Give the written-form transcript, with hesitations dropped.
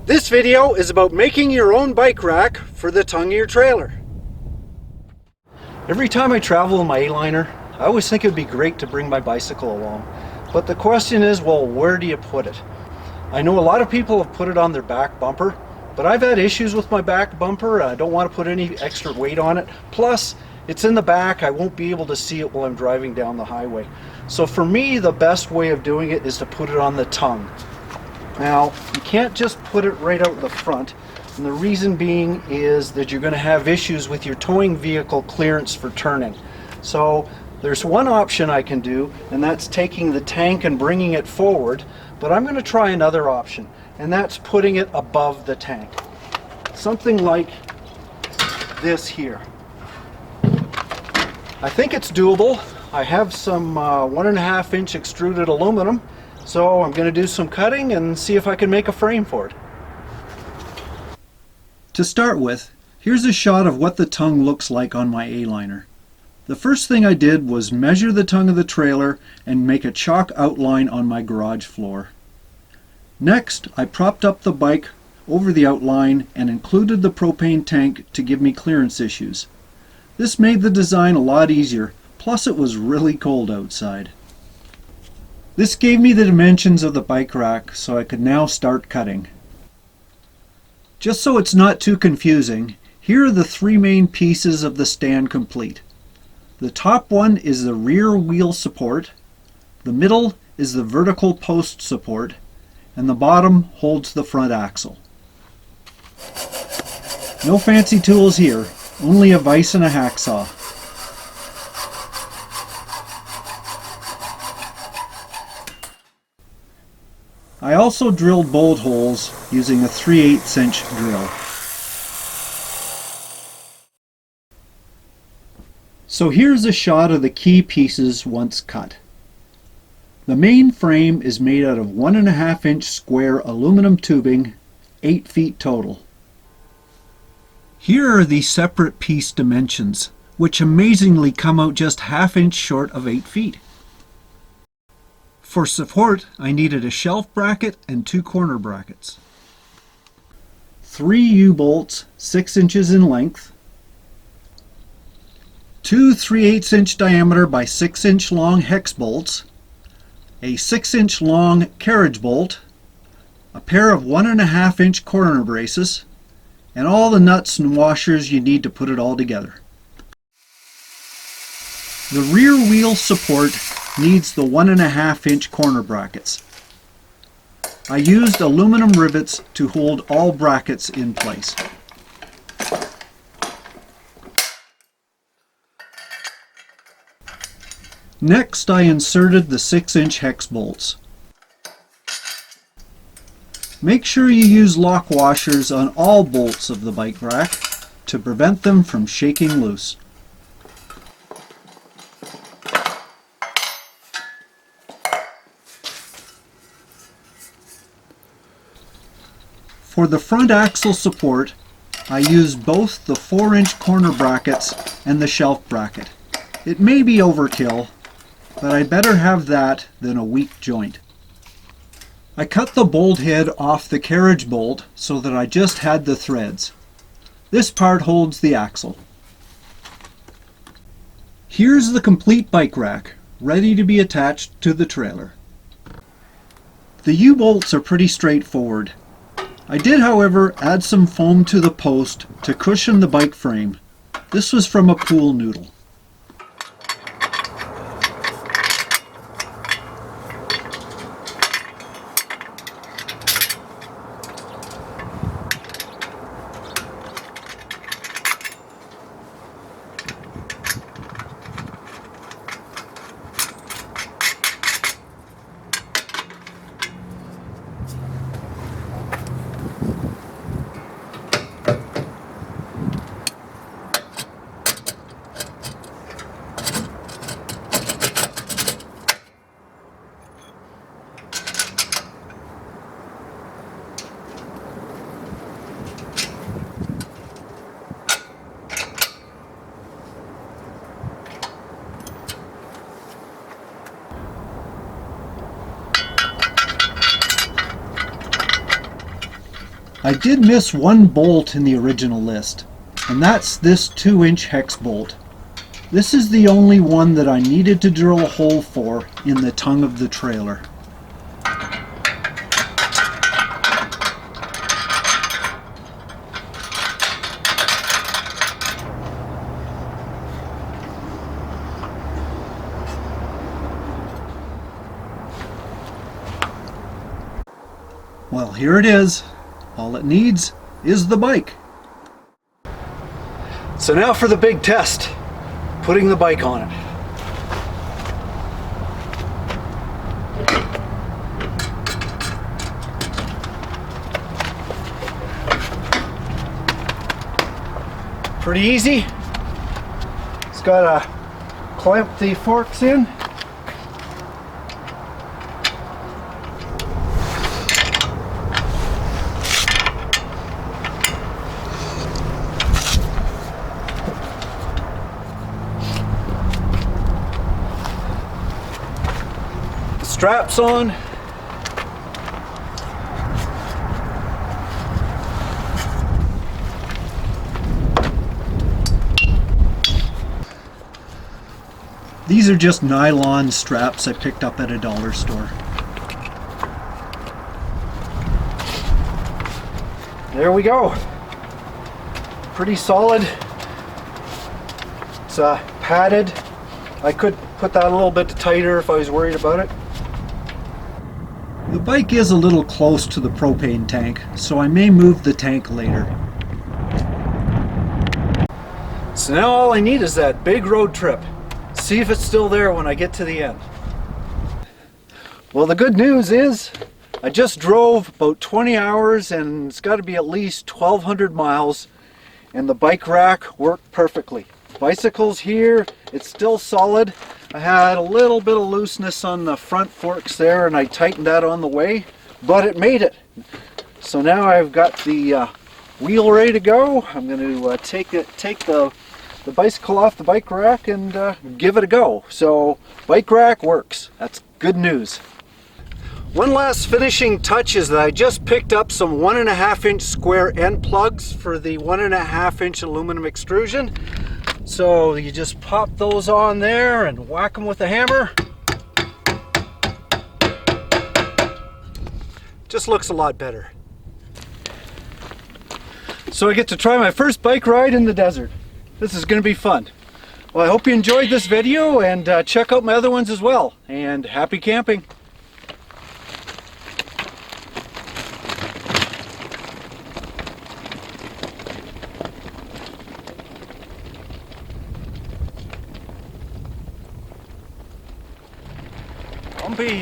This video is about making your own bike rack for the tongue of your trailer. Every time I travel in my Aliner, I always think it would be great to bring my bicycle along. But the question is, well, where do you put it? I know a lot of people have put it on their back bumper, but I've had issues with my back bumper. I don't want to put any extra weight on it. Plus, it's in the back. I won't be able to see it while I'm driving down the highway. So for me, the best way of doing it is to put it on the tongue. Now, you can't just put it right out the front, and the reason being is that you're going to have issues with your towing vehicle clearance for turning. So there's one option I can do, and that's taking the tank and bringing it forward, but I'm going to try another option, and that's putting it above the tank. Something like this here. I think it's doable. I have some 1.5 inch extruded aluminum. So I'm going to do some cutting and see if I can make a frame for it. To start with, here's a shot of what the tongue looks like on my A-liner. The first thing I did was measure the tongue of the trailer and make a chalk outline on my garage floor. Next, I propped up the bike over the outline and included the propane tank to give me clearance issues. This made the design a lot easier, plus it was really cold outside. This gave me the dimensions of the bike rack, so I could now start cutting. Just so it's not too confusing, here are the three main pieces of the stand complete. The top one is the rear wheel support, the middle is the vertical post support, and the bottom holds the front axle. No fancy tools here, only a vise and a hacksaw. I also drilled bolt holes using a 3/8 inch drill. So here's a shot of the key pieces once cut. The main frame is made out of 1.5 inch square aluminum tubing, 8 feet total. Here are the separate piece dimensions, which amazingly come out just 1/2 inch short of 8 feet. For support, I needed a shelf bracket and 2 corner brackets. 3 U-bolts, 6 inches in length. 2 3/8 inch diameter by 6 inch long hex bolts. A 6 inch long carriage bolt. A pair of 1.5 inch corner braces. And all the nuts and washers you need to put it all together. The rear wheel support needs the 1.5 inch corner brackets. I used aluminum rivets to hold all brackets in place. Next, I inserted the 6 inch hex bolts. Make sure you use lock washers on all bolts of the bike rack to prevent them from shaking loose. For the front axle support, I used both the 4 inch corner brackets and the shelf bracket. It may be overkill, but I'd better have that than a weak joint. I cut the bolt head off the carriage bolt so that I just had the threads. This part holds the axle. Here's the complete bike rack, ready to be attached to the trailer. The U-bolts are pretty straightforward. I did, however, add some foam to the post to cushion the bike frame. This was from a pool noodle. I did miss one bolt in the original list, and that's this 2-inch hex bolt. This is the only one that I needed to drill a hole for in the tongue of the trailer. Well, here it is. All it needs is the bike. So now for the big test, putting the bike on it. Pretty easy. It's got to clamp the forks in. Straps on. These are just nylon straps I picked up at a dollar store. There we go. Pretty solid. It's padded. I could put that a little bit tighter if I was worried about it. The bike is a little close to the propane tank, so I may move the tank later. So now all I need is that big road trip. See if it's still there when I get to the end. Well, the good news is I just drove about 20 hours and it's got to be at least 1,200 miles, and the bike rack worked perfectly. Bicycle's here, it's still solid. I had a little bit of looseness on the front forks there and I tightened that on the way, but it made it. So now I've got the wheel ready to go. I'm going to take the bicycle off the bike rack and give it a go. So bike rack works. That's good news. One last finishing touch is that I just picked up some 1.5-inch square end plugs for the 1.5-inch aluminum extrusion. So you just pop those on there and whack them with a hammer. Just looks a lot better. So I get to try my first bike ride in the desert. This is going to be fun. Well, I hope you enjoyed this video, and check out my other ones as well. And happy camping. Bumpy.